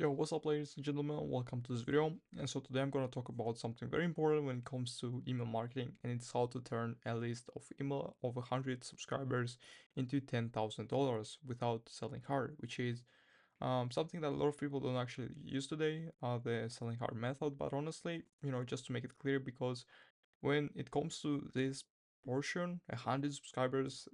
Yo, what's up ladies and gentlemen, welcome to this video. And so today I'm going to talk about something very important when it comes to email marketing, and it's how to turn a list of email of 100 subscribers into $10,000 without selling hard, which is something that a lot of people don't actually use today, the selling hard method. But honestly, just to make it clear, because when it comes to this portion, 100 subscribers,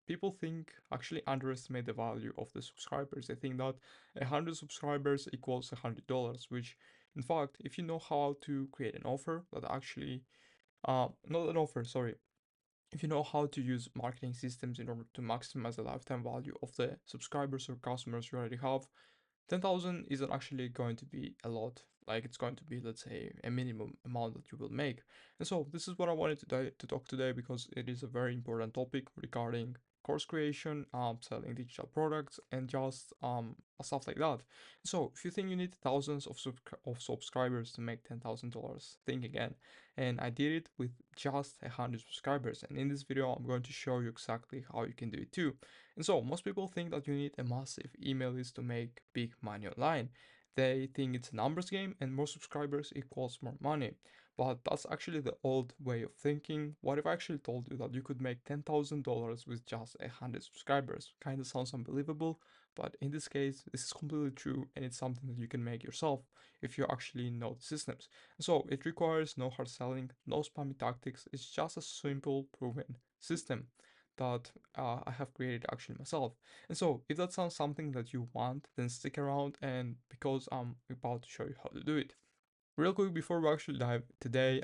people think actually underestimate the value of the subscribers. They think that 100 subscribers equals $100, which in fact, if you know how to create an offer that actually, not an offer, sorry, if you know how to use marketing systems in order to maximize the lifetime value of the subscribers or customers you already have, 10,000 isn't actually going to be a lot. Like it's going to be, let's say, a minimum amount that you will make. And so this is what I wanted to talk today because it is a very important topic regarding course creation, selling digital products, and just stuff like that. So if you think you need thousands of subscribers to make $10,000, think again. And I did it with just 100 subscribers. And in this video, I'm going to show you exactly how you can do it too. And so most people think that you need a massive email list to make big money online. They think it's a numbers game and more subscribers equals more money. But that's actually the old way of thinking. What if I actually told you that you could make $10,000 with just 100 subscribers? Kinda sounds unbelievable, but in this case, this is completely true and it's something that you can make yourself if you actually know the systems. So it requires no hard selling, no spammy tactics, it's just a simple proven system that I have created actually myself. And so if that sounds something that you want, then stick around and because I'm about to show you how to do it. Real quick before we actually dive today,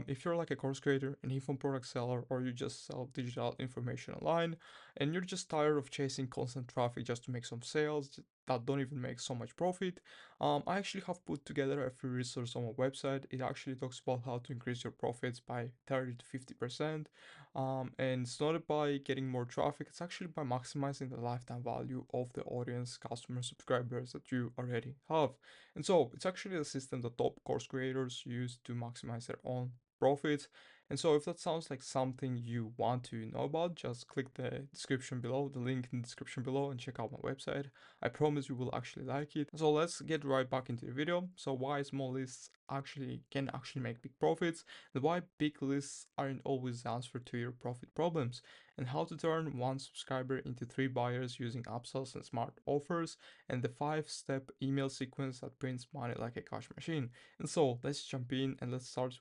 if you're like a course creator, an info product seller, or you just sell digital information online, and you're just tired of chasing constant traffic just to make some sales that don't even make so much profit, I actually have put together a free resource on my website. It actually talks about how to increase your profits by 30 to 50%. And it's not by getting more traffic, it's actually by maximizing the lifetime value of the audience, customers, subscribers that you already have. And so it's actually a system that top course creators use to maximize their own profits. And so if that sounds like something you want to know about, just click the description below, the link in the description below, and check out my website. I promise you will actually like it. So let's get right back into the video. So why small lists actually can actually make big profits, and why big lists aren't always the answer to your profit problems, and how to turn one subscriber into three buyers using upsells and smart offers, and the 5-step email sequence that prints money like a cash machine. And so let's jump in and let's start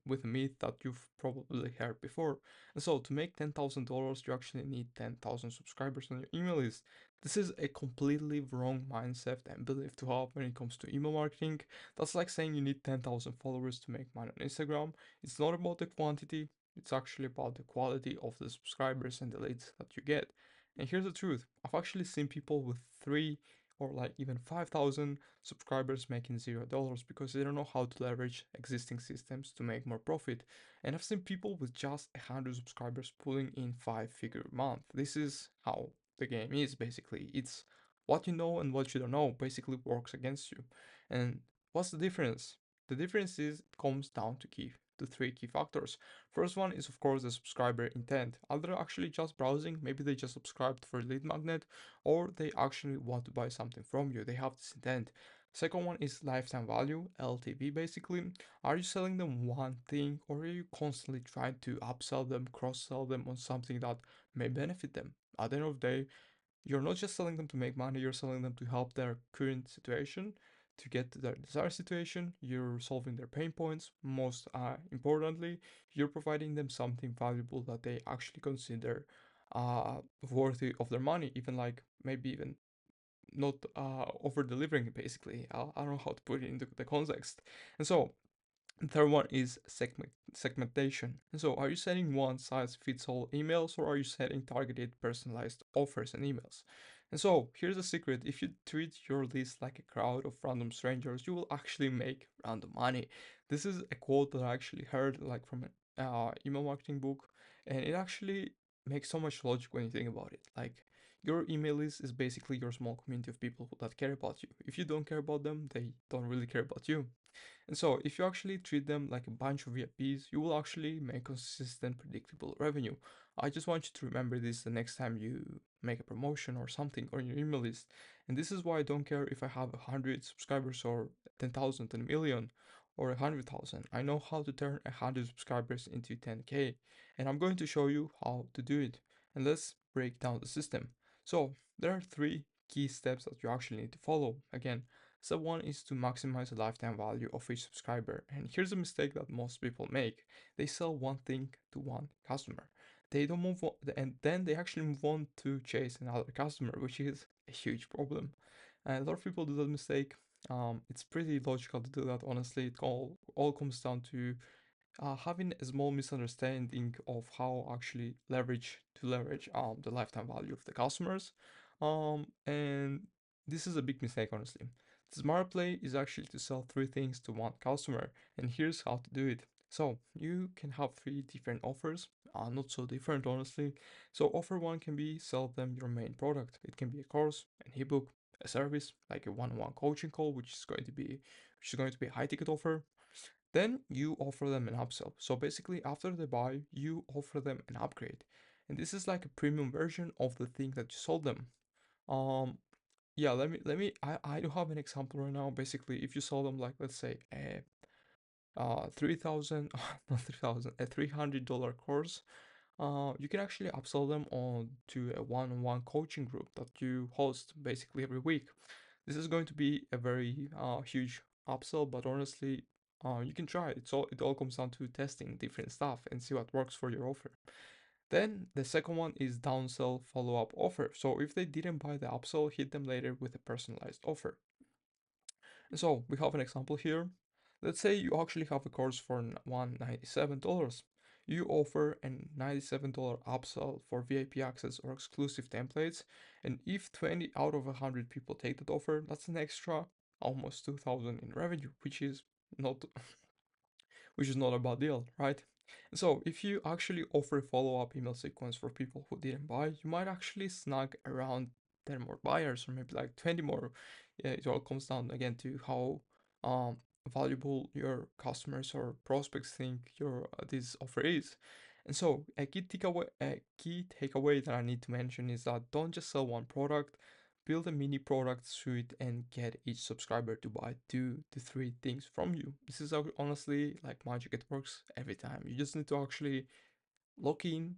with a myth that you've probably heard before. And so to make $10,000, you actually need 10,000 subscribers on your email list. This is a completely wrong mindset and belief to have when it comes to email marketing. That's like saying you need 10,000 followers to make money on Instagram. It's not about the quantity, it's actually about the quality of the subscribers and the leads that you get. And here's the truth, I've actually seen people with 3 or like even 5,000 subscribers making $0 because they don't know how to leverage existing systems to make more profit. And I've seen people with just 100 subscribers pulling in 5-figure a month. This is how the game is basically. It's what you know and what you don't know basically works against you. And what's the difference? The difference is it comes down to three key factors. First one is of course the subscriber intent. Are they actually just browsing? Maybe they just subscribed for a lead magnet, or they actually want to buy something from you. They have this intent. Second one is lifetime value, LTV basically. Are you selling them one thing, or are you constantly trying to upsell them, cross sell them on something that may benefit them? At the end of the day, you're not just selling them to make money, you're selling them to help their current situation, to get to their desired situation. You're solving their pain points. Most importantly, you're providing them something valuable that they actually consider worthy of their money, even like maybe even not over delivering basically. I don't know how to put it into the context. And so the third one is segmentation. And so, are you sending one size fits all emails, or are you setting targeted, personalized offers and emails? And so, here's the secret, if you treat your list like a crowd of random strangers, you will actually make random money. This is a quote that I actually heard like from an email marketing book, and it actually makes so much logic when you think about it. Like, your email list is basically your small community of people that care about you. If you don't care about them, they don't really care about you. And so if you actually treat them like a bunch of VIPs, you will actually make consistent, predictable revenue. I just want you to remember this the next time you make a promotion or something on your email list. And this is why I don't care if I have 100 subscribers or 10,000 and a million or 100,000. I know how to turn 100 subscribers into 10k, and I'm going to show you how to do it. And let's break down the system. So there are three key steps that you actually need to follow. Again, step one is to maximize the lifetime value of each subscriber. And here's a mistake that most people make. They sell one thing to one customer. They don't move on, and then they actually move on to chase another customer, which is a huge problem. And a lot of people do that mistake. It's pretty logical to do that, honestly. It all comes down to having a small misunderstanding of how actually leverage the lifetime value of the customers. And this is a big mistake, honestly. The smart play is actually to sell three things to one customer, and here's how to do it. So you can have three different offers, not so different, honestly. So offer one can be sell them your main product. It can be a course, an ebook, a service like a one-on-one coaching call, which is going to be a high ticket offer. Then you offer them an upsell. So basically, after they buy, you offer them an upgrade. And this is like a premium version of the thing that you sold them. Um, yeah, I do have an example right now. Basically, if you sell them like, let's say, a 3,000, not 3,000, a $300 course, you can actually upsell them on to a one-on-one coaching group that you host basically every week. This is going to be a very huge upsell, but honestly, you can try it. It all comes down to testing different stuff and see what works for your offer. Then the second one is downsell follow-up offer. So if they didn't buy the upsell, hit them later with a personalized offer. And so we have an example here. Let's say you actually have a course for $197. You offer a $97 upsell for VIP access or exclusive templates, and if 20 out of 100 people take that offer, that's an extra almost 2,000 in revenue, not which is not a bad deal, right? So if you actually offer a follow-up email sequence for people who didn't buy, you might actually snag around 10 more buyers or maybe like 20 more. Yeah, it all comes down again to how um, valuable your customers or prospects think your this offer is. And so a key takeaway that I need to mention is that don't just sell one product, build a mini product suite and get each subscriber to buy 2 to 3 things from you. This is honestly like magic. It works every time. You just need to actually lock in,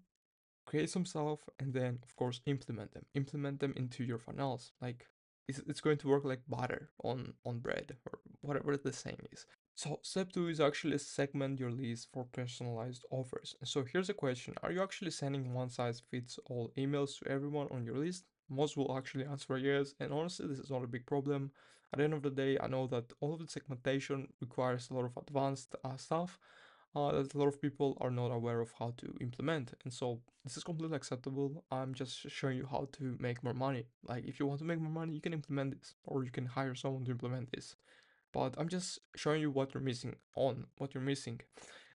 create some stuff, and then of course implement them into your funnels. Like it's going to work like butter on bread or whatever the saying is. So step two is actually segment your list for personalized offers. And so here's a question. Are you actually sending one size fits all emails to everyone on your list? Most will actually answer yes. And honestly, this is not a big problem. At the end of the day, I know that all of the segmentation requires a lot of advanced stuff that a lot of people are not aware of how to implement. And so this is completely acceptable. I'm just showing you how to make more money. Like if you want to make more money, you can implement this or you can hire someone to implement this, but I'm just showing you what you're missing.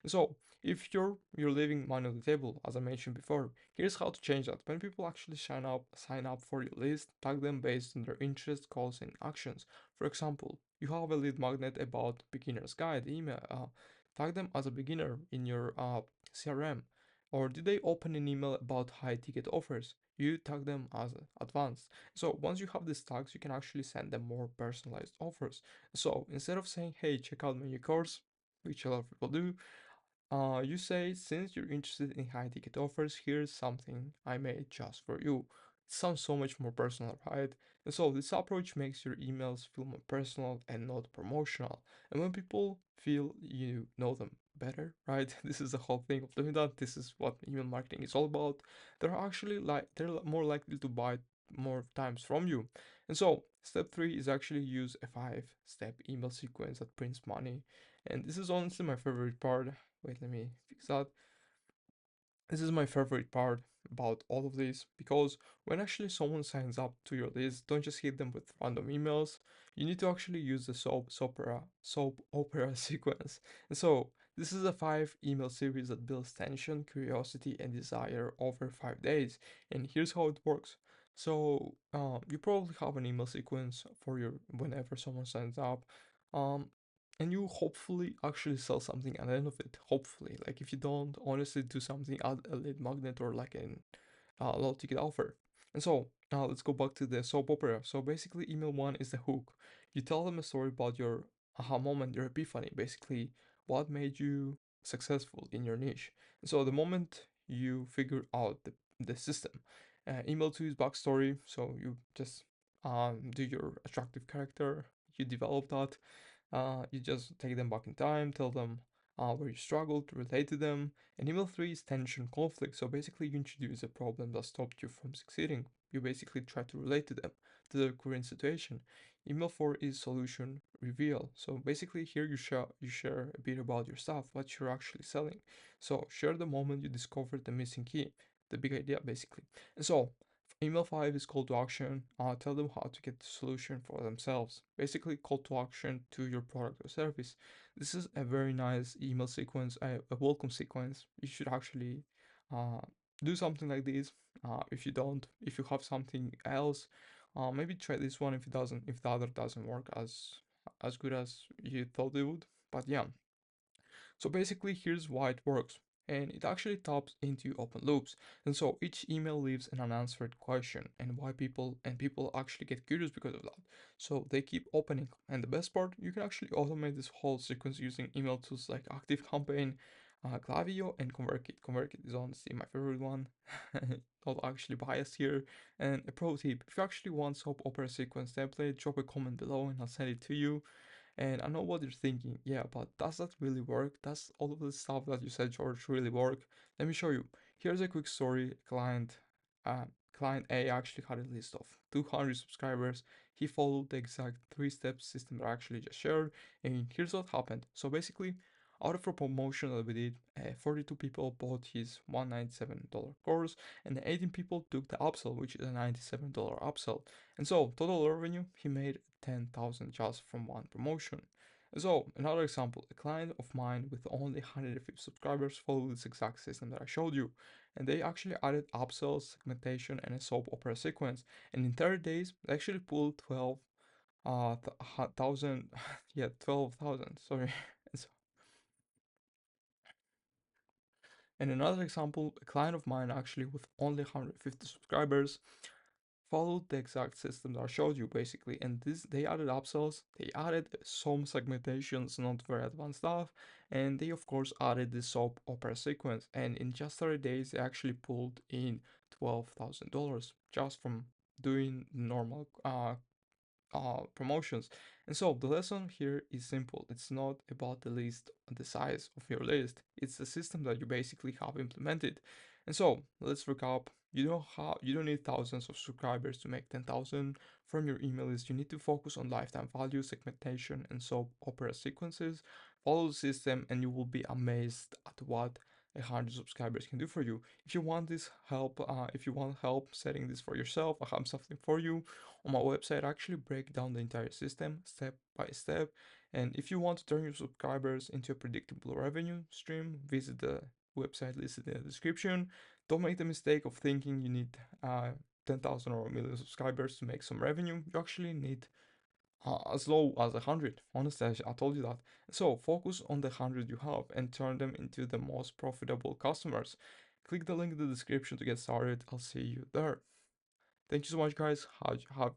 So if you're leaving money on the table, as I mentioned before, here's how to change that. When people actually sign up for your list, tag them based on their interests, goals, and actions. For example, you have a lead magnet about beginner's guide email. Tag them as a beginner in your CRM. Or did they open an email about high ticket offers? You tag them as advanced. So once you have these tags, you can actually send them more personalized offers. So instead of saying, hey, check out my new course, which a lot of people do, you say, since you're interested in high ticket offers, here's something I made just for you. It sounds so much more personal, right? And so this approach makes your emails feel more personal and not promotional. And when people feel you know them better, right? This is the whole thing of doing that. This is what email marketing is all about. They're more likely to buy more times from you. And so step three is actually use a 5-step email sequence that prints money. And this is honestly my favorite part. Wait, let me fix that. This is my favorite part about all of this because when actually someone signs up to your list, don't just hit them with random emails. You need to actually use the soap opera sequence. And so this is a 5 email series that builds tension, curiosity, and desire over 5 days. And here's how it works. So you probably have an email sequence for your whenever someone signs up. Um, and you hopefully actually sell something at the end of it. Hopefully, like if you don't, honestly do something at a lead magnet or like an low ticket offer. And so let's go back to the soap opera. So basically, email one is the hook. You tell them a story about your aha moment, your epiphany, basically what made you successful in your niche. And so the moment you figure out the system, email two is backstory. So you just do your attractive character, you develop that, you just take them back in time, tell them where you struggled, relate to them. And email three is tension conflict. So basically, you introduce a problem that stopped you from succeeding. You basically try to relate to them, to their current situation. Email four is solution reveal. So basically, here you share a bit about your stuff, what you're actually selling. So share the moment you discovered the missing key, the big idea, basically. And so email 5 is call to action. Tell them how to get the solution for themselves. Basically, call to action to your product or service. This is a very nice email sequence, a welcome sequence. You should actually uh, do something like this. If you have something else, maybe try this one if it doesn't, if the other doesn't work as good as you thought it would. But yeah, so basically, here's why it works. And it actually taps into open loops. And so each email leaves an unanswered question and why people actually get curious because of that. So they keep opening. And the best part, you can actually automate this whole sequence using email tools like ActiveCampaign, Klaviyo, and ConvertKit. ConvertKit is honestly my favorite one. Not actually biased here. And a pro tip, if you actually want soap opera sequence template, drop a comment below and I'll send it to you. And I know what you're thinking, yeah, but does that really work? Does all of the stuff that you said, George, really work? Let me show you. Here's a quick story. Uh, client A actually had a list of 200 subscribers. He followed the exact three-step system that I actually just shared, and here's what happened. So basically, out of a promotion that we did, 42 people bought his $197 course, and 18 people took the upsell, which is a $97 upsell. And so, total revenue, he made 10,000 just from one promotion. So, another example, a client of mine with only 150 subscribers followed this exact system that I showed you, and they actually added upsells, segmentation, and a soap opera sequence. And in 30 days, they actually pulled 12,000, yeah, 12,000, sorry. And another example, a client of mine actually with only 150 subscribers followed the exact system that I showed you basically. And this they added upsells, they added some segmentations, not very advanced stuff, and they of course added the soap opera sequence. And in just 30 days, they actually pulled in $12,000 just from doing normal promotions. And so the lesson here is simple. It's not about the list, the size of your list. It's the system that you basically have implemented. And so let's recap. You don't need thousands of subscribers to make 10,000 from your email list. You need to focus on lifetime value, segmentation, and soap opera sequences. Follow the system, and you will be amazed at what 100 subscribers can do for you. If you want help setting this for yourself, I have something for you on my website. I actually break down the entire system step by step. And if you want to turn your subscribers into a predictable revenue stream, visit the website listed in the description. Don't make the mistake of thinking you need 10,000 or a million subscribers to make some revenue. You actually need as low as 100. Honestly, I told you that. So focus on the 100 you have and turn them into the most profitable customers. Click the link in the description to get started. I'll see you there. Thank you so much, guys. Have